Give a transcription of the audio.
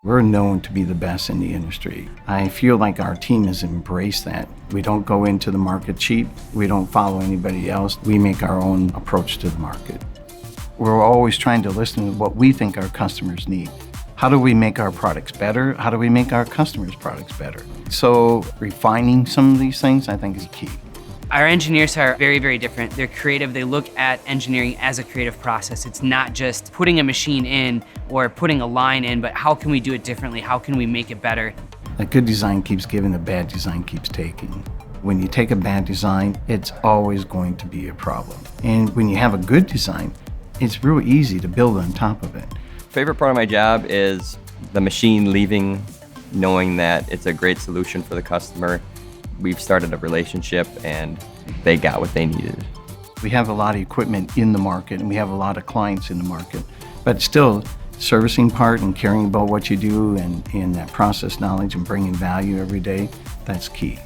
We're known to be the best in the industry. I feel like our team has embraced that. We don't go into the market cheap. We don't follow anybody else. We make our own approach to the market. We're always trying to listen to what we think our customers need. How do we make our products better? How do we make our customers' products better? So refining some of these things, I think, is key. Our engineers are very, very different. They're creative. They look at engineering as a creative process. It's not just putting a machine in or putting a line in, but how can we do it differently? How can we make it better? A good design keeps giving, a bad design keeps taking. When you take a bad design, it's always going to be a problem. And when you have a good design, it's real easy to build on top of it. Favorite part of my job is the machine leaving, knowing that it's a great solution for the customer. We've started a relationship and they got what they needed. We have a lot of equipment in the market and we have a lot of clients in the market, but still servicing part and caring about what you do and that process knowledge and bringing value every day, that's key.